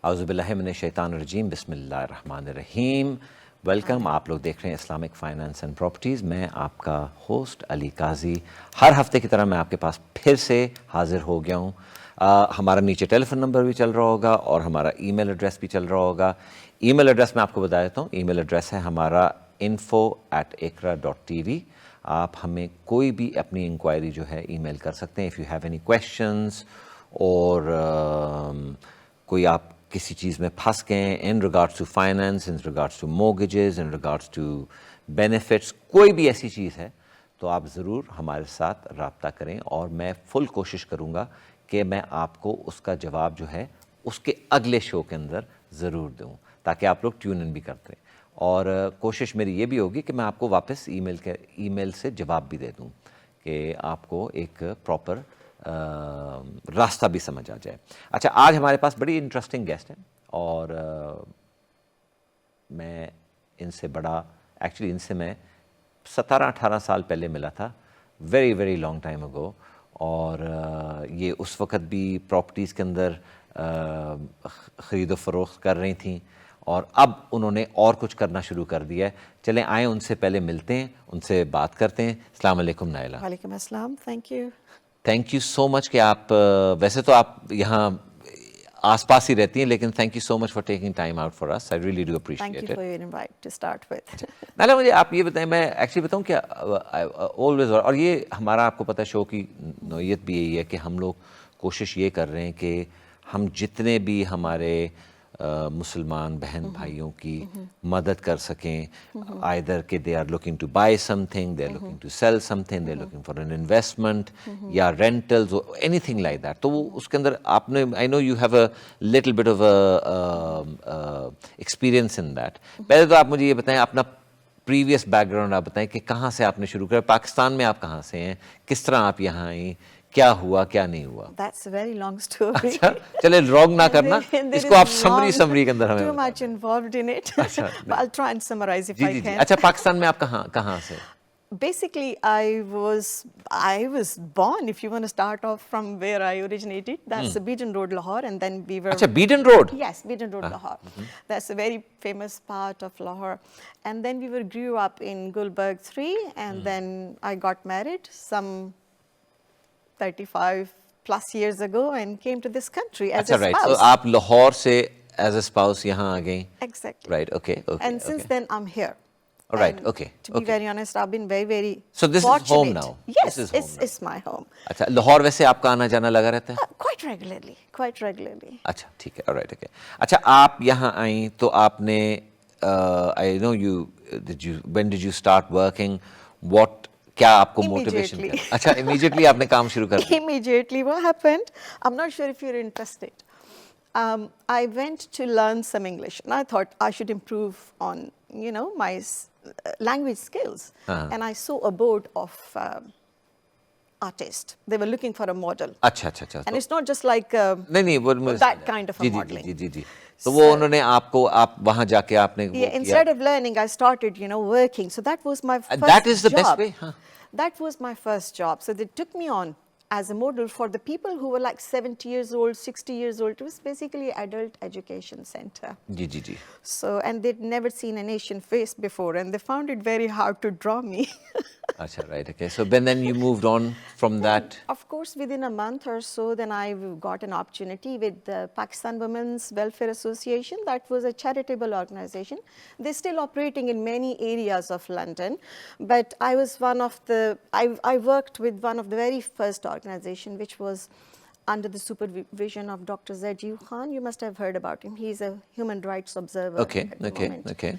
اعوذ باللہ من الشیطان الرجیم، بسم اللہ الرحمن الرحیم۔ ویلکم، آپ لوگ دیکھ رہے ہیں اسلامک فائنانس اینڈ پراپرٹیز۔ میں آپ کا ہوسٹ علی قاضی ہر ہفتے کی طرح میں آپ کے پاس پھر سے حاضر ہو گیا ہوں۔ ہمارا نیچے ٹیلی فون نمبر بھی چل رہا ہوگا اور ہمارا ای میل ایڈریس بھی چل رہا ہوگا۔ ای میل ایڈریس میں آپ کو بتا دیتا ہوں، ای میل ایڈریس ہے ہمارا info@iqra.tv۔ آپ ہمیں کوئی بھی اپنی انکوائری جو ہے ای میل کر سکتے ہیں۔ If you have any questions اور کوئی آپ کسی چیز میں پھنس گئے ہیں in regards to finance, in regards to mortgages, in regards to benefits, کوئی بھی ایسی چیز ہے تو آپ ضرور ہمارے ساتھ رابطہ کریں اور میں فل کوشش کروں گا کہ میں آپ کو اس کا جواب جو ہے اس کے اگلے شو کے اندر ضرور دوں، تاکہ آپ لوگ ٹیون ان بھی کرتے ہیں۔ اور کوشش میری یہ بھی ہوگی کہ میں آپ کو واپس ای میل سے جواب بھی دے دوں کہ آپ کو ایک پراپر راستہ بھی سمجھ آ جائے۔ اچھا، آج ہمارے پاس بڑی انٹرسٹنگ گیسٹ ہیں اور میں ان سے ایکچولی ان سے میں 17-18 سال پہلے ملا تھا، very very long time ago, اور یہ اس وقت بھی پراپرٹیز کے اندر خرید و فروخت کر رہی تھیں اور اب انہوں نے اور کچھ کرنا شروع کر دیا ہے۔ چلیں آئیں ان سے پہلے ملتے ہیں، ان سے بات کرتے ہیں۔ السلام علیکم نائلہ۔ وعلیکم السلام، تھینک یو سو مچ کہ آپ ویسے تو آپ یہاں آس پاس ہی رہتی ہیں، لیکن thank you so much for taking time out for us, I really do appreciate it. Naila مجھے آپ یہ بتائیں، میں ایکچولی بتاؤں کہ آلویز، اور یہ ہمارا آپ کو پتہ شو کی نوعیت بھی یہی ہے کہ ہم لوگ کوشش یہ کر رہے ہیں کہ ہم جتنے بھی ہمارے مسلمان بہن بھائیوں کی مدد کر سکیں، either کہ they are looking to buy something, they are looking to sell something, they are looking for an investment یا rentals or anything like that۔ تو وہ اس کے اندر آپ نے I know you have a little bit of a experience in that۔ پہلے تو آپ مجھے یہ بتائیں اپنا پریویس بیک گراؤنڈ آپ بتائیں کہ کہاں سے آپ نے شروع کیا، پاکستان میں آپ کہاں سے ہیں، کس طرح آپ یہاں آئیں، کیا ہوا کیا نہیں ہوا؟ That's a very long story. اچھا چلے رانگ نہ کرنا، اس کو آپ سمری کے اندر ہمیں too much involved in it. But I'll try and summarize if I G. can. اچھا، پاکستان میں آپ کہاں سے؟ Basically, I was born, if you want to start off from where I originated, that's the Beaton Road, Lahore, and then we were... اچھا، بیڈن road? Yes, Beaton Road, Lahore. That's a very famous part of Lahore. And then we grew up in Gulberg 3, and then I got married some 35 plus years ago and came to this country as a spouse. Right. So آپ لاہور سے as a spouse یہاں آ گئیں؟ Exactly. Right, okay. And since then I'm here. Right, And okay. To be very honest, I've been very, very So this fortunate. is home now? Yes, This is home now. it's my home. اچھا، لاہور ویسے آپ کا آنا جانا لگا رہتا ہے؟ Quite regularly. اچھا ٹھیک ہے، alright, okay. اچھا، آپ یہاں آئیں تو آپ نے I know when did you start working? کیا آپ کو موٹیویشن کیا؟ اچھا، immediately آپ نے کام شروع کر دیا؟ Immediately. What happened? I'm not sure if you're interested. I went to learn some English and I thought I should improve on, my language skills. And I saw a board of artists. They were looking for a model. اچھا۔ And it's not just like that kind of a modeling. جی۔ تو وہ انہوں نے آپ کو، آپ وہاں جا کے آپ نے instead of learning, I started, working. So that was my first job. That is the best way. That was my first job. So they took me on as a model for the people who were like 70 years old, 60 years old. It was basically adult education center. G. So, and they'd never seen an Asian face before, and they found it very hard to draw me. Acha, right, okay. So then you moved on from that? Of course, within a month or so, then I got an opportunity with the Pakistan Women's Welfare Association. That was a charitable organization. They're still operating in many areas of London, but I was I worked with one of the very first organization, which was under the supervision of Dr. Zajiv Khan. You must have heard about him. He's a human rights observer at the moment. Okay.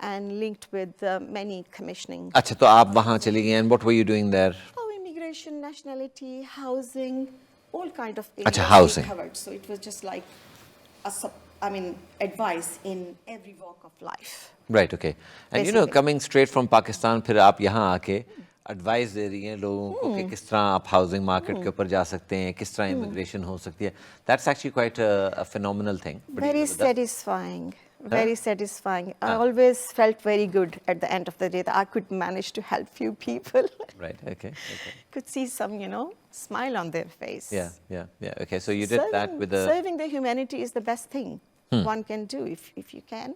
And linked with many commissioning. اچھا، تو آپ وہاں چلی گئی، and what were you doing there? Immigration, nationality, housing, all kind of things. اچھا، housing. Covered. So it was just like advice in every walk of life. Right, okay. And coming straight from Pakistan، پھر آپ یہاں آ کے advise دے رہی ہیں لوگوں کو کہ کس طرح آپ ہاؤسنگ مارکیٹ کے اوپر جا سکتے ہیں، کس طرح امیگریشن ہو سکتی ہے۔ That's actually quite a phenomenal thing. Very satisfying. Very satisfying. I always felt very good at the end of the day that I could manage to help few people. Right, okay. Could see some, smile on their face. Yeah. Okay, so you did that with Serving the humanity is the best thing. one can do if you can.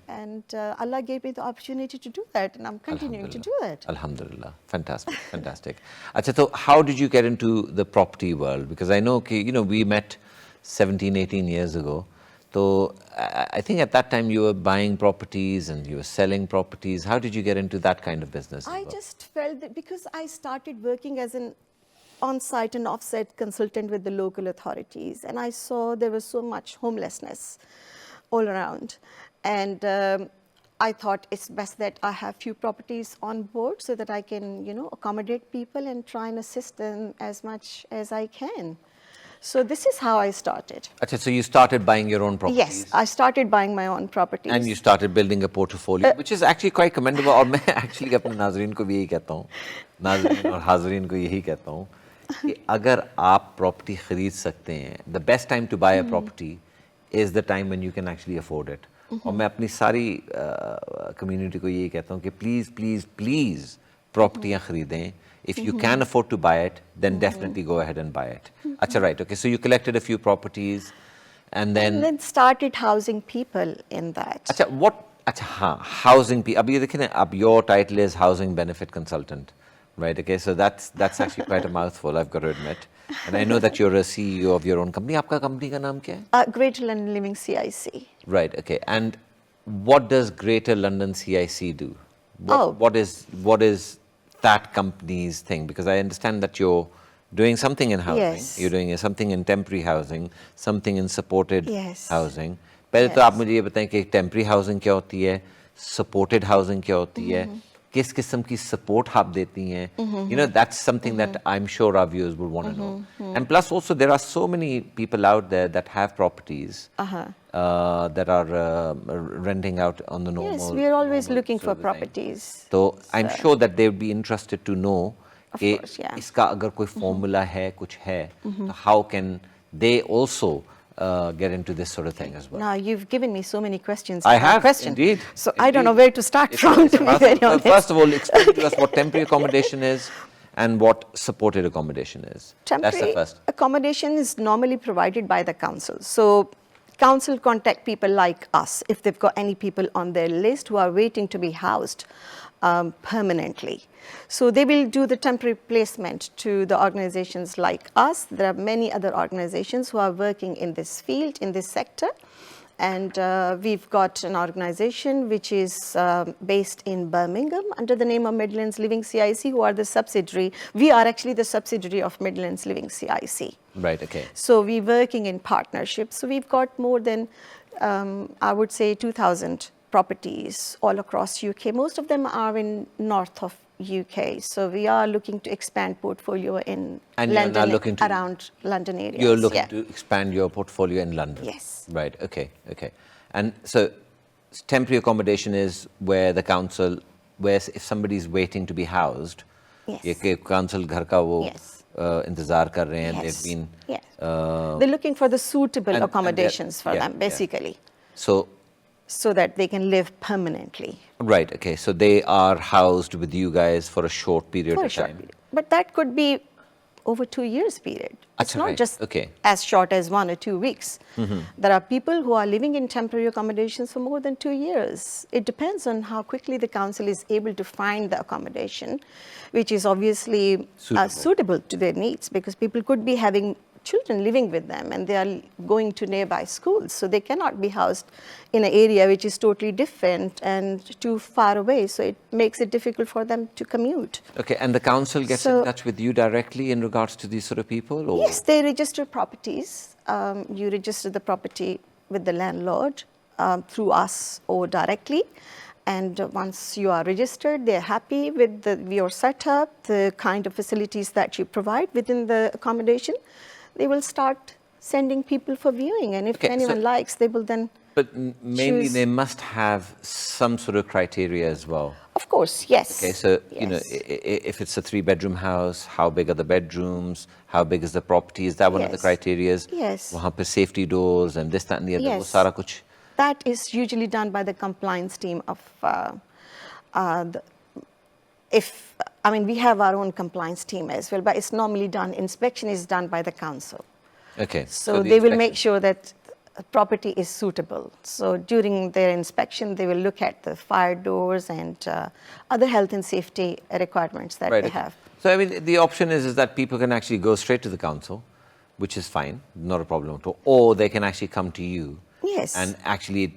And Allah gave me the opportunity to do that, and I'm continuing to do that. Alhamdulillah. Fantastic, fantastic. Achha, so how did you get into the property world? Because I know, we met 17, 18 years ago. So I think at that time you were buying properties and you were selling properties. How did you get into that kind of business? I just felt that because I started working as an on-site and off-site consultant with the local authorities, and I saw there was so much homelessness all around. And I thought it's best that I have few properties on board so that I can, accommodate people and try and assist them as much as I can. So this is how I started. Achha, so you started buying your own properties? Yes, I started buying my own properties. And you started building a portfolio, which is actually quite commendable. और मैं actually अपने नाज़रीन को भी यही कहता हूँ, नाज़रीन और हाज़रीन को यही कहता हूँ कि अगर आप property खरीद सकते हैं, the best time to buy a property is the time when you can actually afford it. और मैं अपनी सारी community को यही कहता हूँ कि please property खरीदें. If you can afford to buy it, then definitely go ahead and buy it. Achha, right. Okay. So you collected a few properties, and then started housing people in that. Achha, housing people. Ab ye dekhiye na, ab your title is housing benefit consultant, right? Okay. So that's actually quite a mouthful, I've got to admit. And I know that you're a CEO of your own company. Aapka company ka naam kya hai? Greater London Living CIC. Right. Okay. And what does Greater London CIC do? What is that company's thing? Because I understand that you're doing something in housing. Yes. You're doing something in temporary housing, something in supported housing. पहले तो Yes. आप मुझे ये बताएं कि temporary housing क्या होती है, supported housing क्या होती है, किस किस्म की support आप देती हैं. That's something that I'm sure our viewers would want to know. And plus also there are so many people out there that have properties that are renting out on the normal. Yes, we are always normal looking sort for of thing. properties. So I'm sure that they would be interested to know कि course, yeah. इसका अगर कोई formula है, कुछ है, तो how can they also get into this sort of thing as well? Now, you've given me so many questions. I have, question. indeed. So I don't know where to start from, It's to be very so honest. first of all, explain to us what temporary accommodation is and what supported accommodation is. That's the first. Accommodation is normally provided by the council. So council contact people like us if they've got any people on their list who are waiting to be housed permanently. So they will do the temporary placement to the organizations like us. There are many other organizations who are working in this field, in this sector. And we've got an organization which is based in Birmingham under the name of Midlands Living CIC, who are the subsidiary. We are actually the subsidiary of Midlands Living CIC. Right, okay. So we're working in partnership. So we've got more than, I would say, 2,000 properties all across UK. Most of them are in north of UK. So we are looking to expand portfolio in London, around London areas. You're looking to expand your portfolio in London? Yes. Right, okay. And so temporary accommodation is where the council, where if somebody is waiting to be housed, Yes. ये council घर का वो Yes. इंतजार कर रहे हैं, Yes. they've been Yes. They're looking for the suitable and accommodations for them, basically, so that they can live permanently. Right, okay. So they are housed with you guys for a short period For a of short time. period. But that could be over 2 years period. It's Achha, not right. just Okay. as short as 1 or 2 weeks. There are people who are living in temporary accommodations for more than 2 years. It depends on how quickly the council is able to find the accommodation, which is obviously suitable to their needs, because people could be having children living with them and they are going to nearby schools. So they cannot be housed in an area which is totally different and too far away. So it makes it difficult for them to commute. Okay, and the council gets in touch with you directly in regards to these sort of people? Or? Yes, they register properties. You register the property with the landlord through us or directly. And once you are registered, they're happy with your setup, the kind of facilities that you provide within the accommodation. They will start sending people for viewing, and if anyone likes, they will then But mainly they must have some sort of criteria as well. Of course, yes. Okay, so, yes. if it's a 3-bedroom house, how big are the bedrooms? How big is the property? Is that one of the criterias? Yes. वहाँ पे safety doors and this, that and the other, वो Yes. सारा कुछ? That is usually done by the compliance team of we have our own compliance team as well, but it's normally done, inspection is done by the council. Okay. So they will make sure that property is suitable. So during their inspection, they will look at the fire doors and other health and safety requirements that they have. So, I mean, the option is that people can actually go straight to the council, which is fine, not a problem at all, or they can actually come to you. Yes. And actually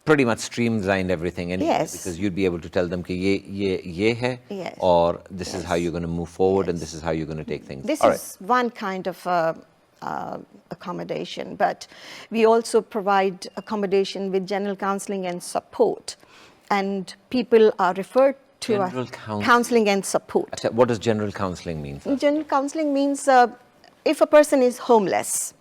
pretty much streamlined everything anyway, Yes. because you'd be able to tell them ki ye hai, Yes. or this is how Yes. you're going to move forward, and Yes. this is how you're going to take things. This All is one kind of accommodation, but we also provide accommodation with general counseling and support, and people are referred to General counseling and support. Achha, what does general counseling mean? General counseling means if a person is homeless,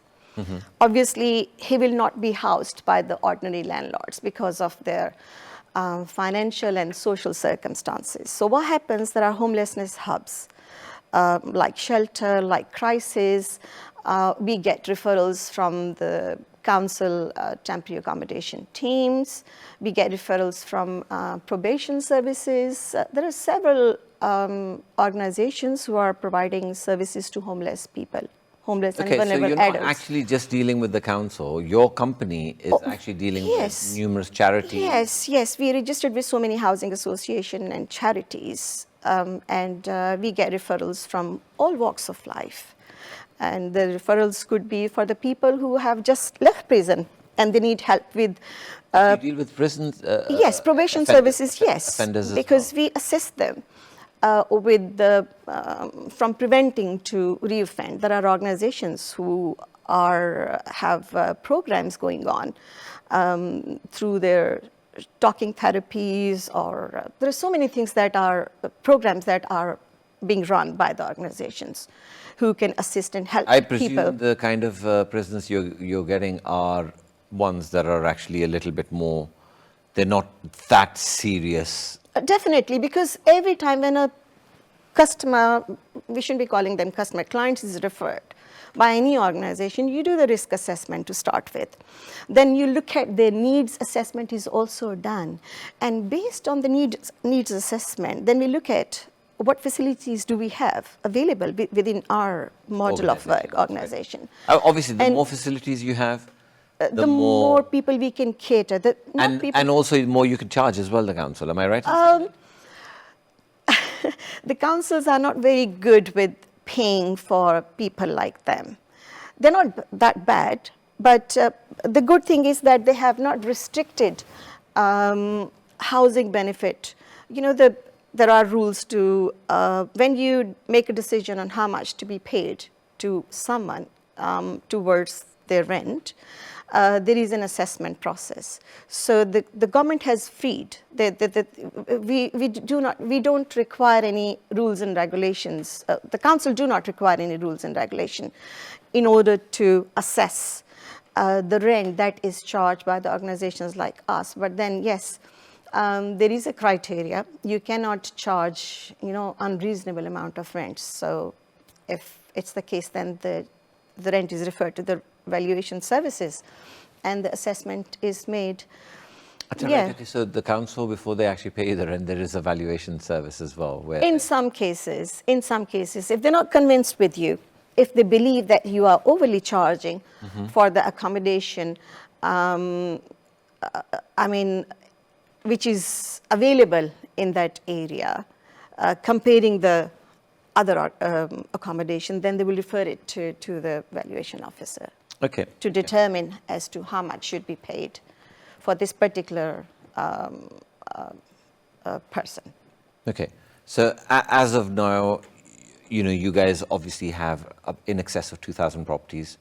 obviously he will not be housed by the ordinary landlords because of their financial and social circumstances. So what happens, there are homelessness hubs like shelter, like crisis. We get referrals from the council temporary accommodation teams. We get referrals from probation services. There are several organizations who are providing services to homeless people, homeless and Okay, so vulnerable you're not adults. actually just dealing with the council. Your company is actually dealing yes. with numerous charities. Yes. We registered with so many housing associations and charities, and we get referrals from all walks of life. And the referrals could be for the people who have just left prison and they need help with. You deal with prisons? Yes, probation services, yes. Offenders as because well. we assist them with the, from preventing to reoffend. There are organizations who have programs going on through their talking therapies, or there are so many things that are programs that are being run by the organizations who can assist and help I presume people. the kind of prisons you're getting are ones that are actually a little bit more, they're not that serious. Definitely, because every time when a customer, we shouldn't be calling them customer, clients is referred by any organization, you do the risk assessment to start with. Then you look at their needs assessment is also done. And based on the needs assessment, then we look at what facilities do we have available within our model of work organization. Obviously, the And more facilities you have, the more people we can cater. And also the more you can charge as well, the council, am I right? The councils are not very good with paying for people like them. They're not that bad, but the good thing is that they have not restricted housing benefit. You know, there are rules to, when you make a decision on how much to be paid to someone towards their rent, there is an assessment process. So the government has freed. We don't require any rules and regulations. The council do not require any rules and regulation in order to assess the rent that is charged by the organizations like us. But then, yes, there is a criteria. You cannot charge, unreasonable amount of rent. So if it's the case, then the rent is referred to the valuation services and the assessment is made. Right, okay, so the council, before they actually pay you the rent, there is a valuation service as well. Where In some cases, if they're not convinced with you, if they believe that you are overly charging for the accommodation, which is available in that area, comparing the other accommodation, then they will refer it to the valuation officer to determine as to how much should be paid for this particular person. Okay, so as of now, you guys obviously have in excess of 2,000 properties,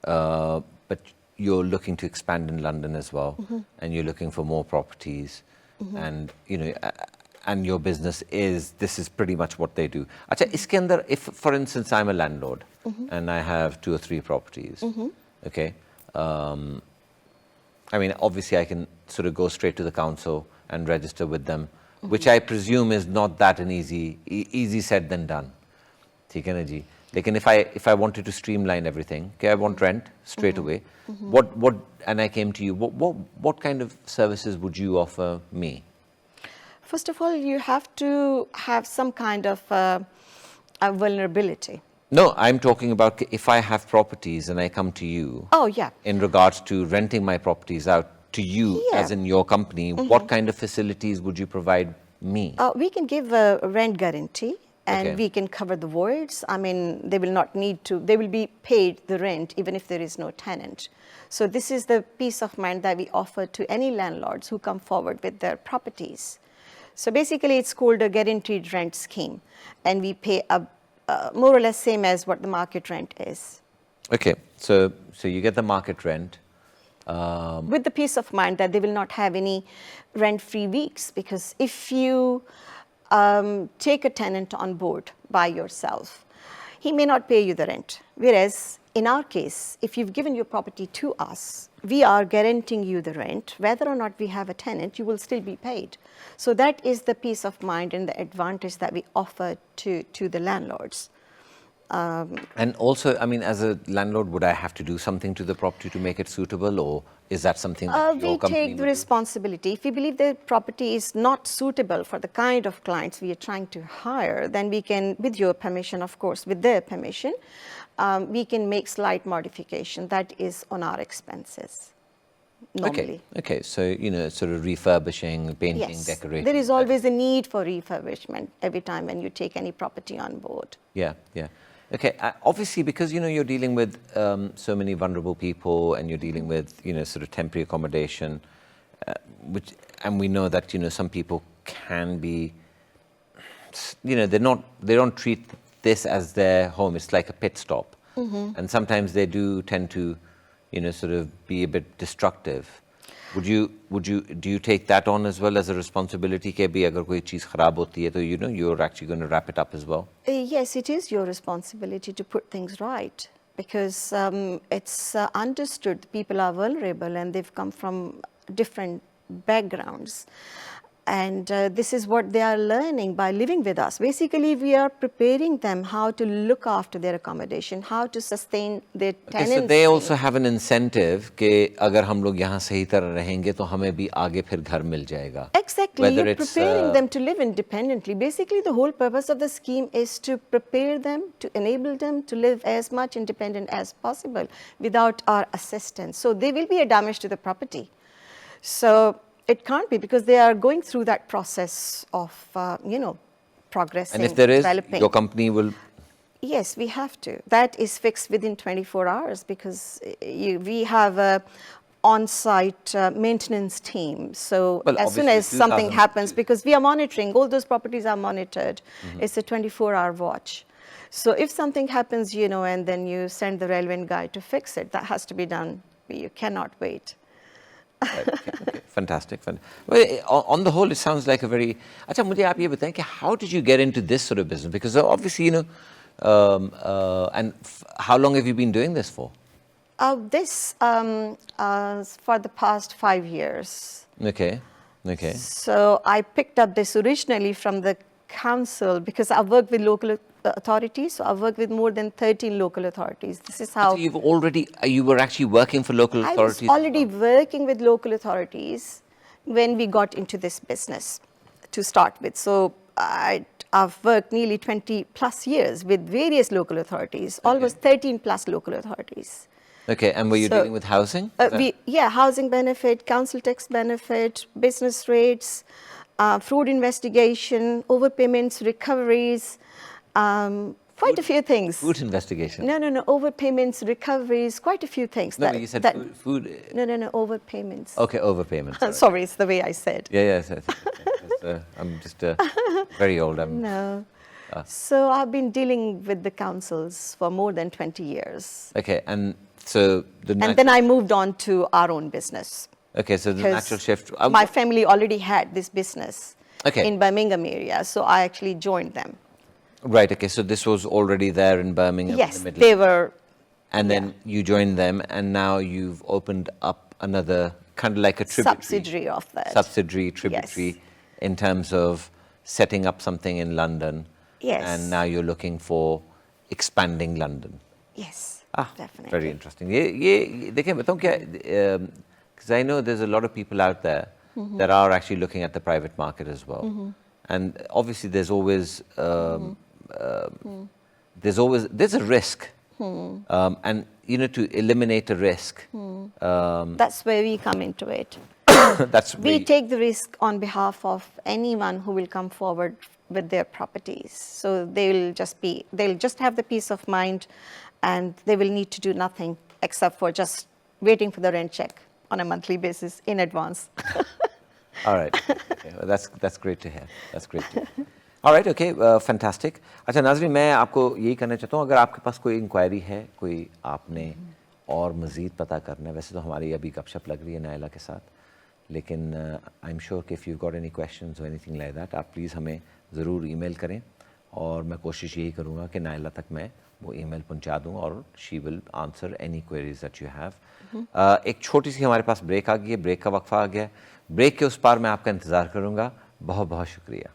but you're looking to expand in London as well, and you're looking for more properties, and and your business this is pretty much what they do. Acha, iske andar, if for instance I'm a landlord and I have 2 or 3 properties, okay, I mean obviously I can sort of go straight to the council and register with them, which I presume is not that an easy said than done. ठीक है ना जी? Lekin if I wanted to streamline everything, okay, I want rent straight away. What and I came to you. What kind of services would you offer me? First of all, you have to have some kind of a vulnerability. No, I'm talking about if I have properties and I come to you. Oh, yeah. In regards to renting my properties out to you, Yeah. as in your company, what kind of facilities would you provide me? We can give a rent guarantee, and Okay. we can cover the voids. I mean, they will not need to, they will be paid the rent even if there is no tenant. So this is the peace of mind that we offer to any landlords who come forward with their properties. So basically, it's called a guaranteed rent scheme, and we pay more or less same as what the market rent is. Okay, so you get the market rent. With the peace of mind that they will not have any rent-free weeks, because if you take a tenant on board by yourself, he may not pay you the rent. Whereas in our case, if you've given your property to us, we are guaranteeing you the rent. Whether or not we have a tenant, you will still be paid. So that is the peace of mind and the advantage that we offer to the landlords. And also, I mean, as a landlord, would I have to do something to the property to make it suitable, or is that something that your We company take the would do? responsibility. If we believe the property is not suitable for the kind of clients we are trying to hire, then we can, with your permission, of course, with their permission, we can make slight modification. That is on our expenses, normally. Okay, so, sort of refurbishing, painting, Yes, decorating. there is always a need for refurbishment every time when you take any property on board. Yeah. Okay, obviously, because, you're dealing with so many vulnerable people, and you're dealing with, sort of temporary accommodation, and we know that, some people can be, they don't treat this as their home. It's like a pit stop. And sometimes they do tend to, sort of be a bit destructive. Do you take that on as well as a responsibility? Ke bhi agar koi cheez kharab hoti hai, to you're actually going to wrap it up as well? Yes, it is your responsibility to put things right, because it's understood people are vulnerable and they've come from different backgrounds. And this is what they are learning by living with us. Basically, we are preparing them how to look after their accommodation, how to sustain their tenancy. Okay, so they also have an incentive कि अगर हम लोग यहाँ सही तरह रहेंगे तो हमें भी आगे फिर घर मिल जाएगा. Exactly, Whether you're it's, preparing them to live independently. Basically, the whole purpose of the scheme is to prepare them, to enable them to live as much independent as possible without our assistance. So there will be a damage to the property. So it can't be, because they are going through that process of, progressing, and if there is, developing. your company will... Yes, we have to. That is fixed within 24 hours, because we have a on-site maintenance team. So Well, as soon as obviously, something happens, because we are monitoring, all those properties are monitored. It's a 24-hour watch. So if something happens, and then you send the relevant guy to fix it, that has to be done. You cannot wait. Right, okay. Fantastic. Well, on the whole, it sounds like a very... Achha, mujhe aap ye batayein ki how did you get into this sort of business? Because obviously, and how long have you been doing this for? This for the past 5 years. Okay. So I picked up this originally from the council, because I work with local authorities. So I work with more than 13 local authorities. This is how... So you were actually working for local authorities? I was already working with local authorities when we got into this business to start with. So I've worked nearly 20 plus years with various local authorities, almost 13 plus local authorities. Okay, and were you dealing with housing? Housing benefit, council tax benefit, business rates, fraud investigation, overpayments, recoveries, quite a few things. Food investigation? No, overpayments, recoveries, quite a few things. No, but you said food. No, overpayments. Okay, overpayments. Sorry, it's the way I said. Yes. I'm just very old. No. So I've been dealing with the councils for more than 20 years. Okay, and so and then I moved on to our own business. Okay, so the natural shift. My family already had this business Okay. in Birmingham area, so I actually joined them. Right, okay, so this was already there in Birmingham? Yes, in the they were. And then you joined them, and now you've opened up another, kind of like a tributary. Subsidiary of that. Subsidiary, tributary, Yes. in terms of setting up something in London. Yes. And now you're looking for expanding London. Yes, definitely. Very interesting. Because I know there's a lot of people out there that are actually looking at the private market as well. And obviously there's always there's a risk, and you know, to eliminate a risk. That's where we come into it. That's We take the risk on behalf of anyone who will come forward with their properties. So they'll just have the peace of mind, and they will need to do nothing except for just waiting for the rent check on a monthly basis in advance. All right. Okay, well, that's great to hear. That's great to hear. All right, okay, fantastic. अच्छा नाज़रीन, मैं आपको यही कहना चाहता हूँ, अगर आपके पास कोई इंक्वायरी है, कोई आपने और मज़ीद पता करना है, वैसे तो हमारी अभी गपशप लग रही है नायला के साथ, लेकिन आई एम श्योर कि if you got any questions और एनीथिंग लाइक दैट, आप प्लीज़ हमें ज़रूर ईमेल करें, और मैं कोशिश यही करूँगा कि नायला तक मैं वो ईमेल पहुँचा दूँ, और she will answer any queries that you have. एक छोटी सी हमारे पास ब्रेक आ गई है, ब्रेक का वक्फा आ गया है, ब्रेक के उस पार मैं आपका इंतज़ार करूँगा। बहुत बहुत शुक्रिया।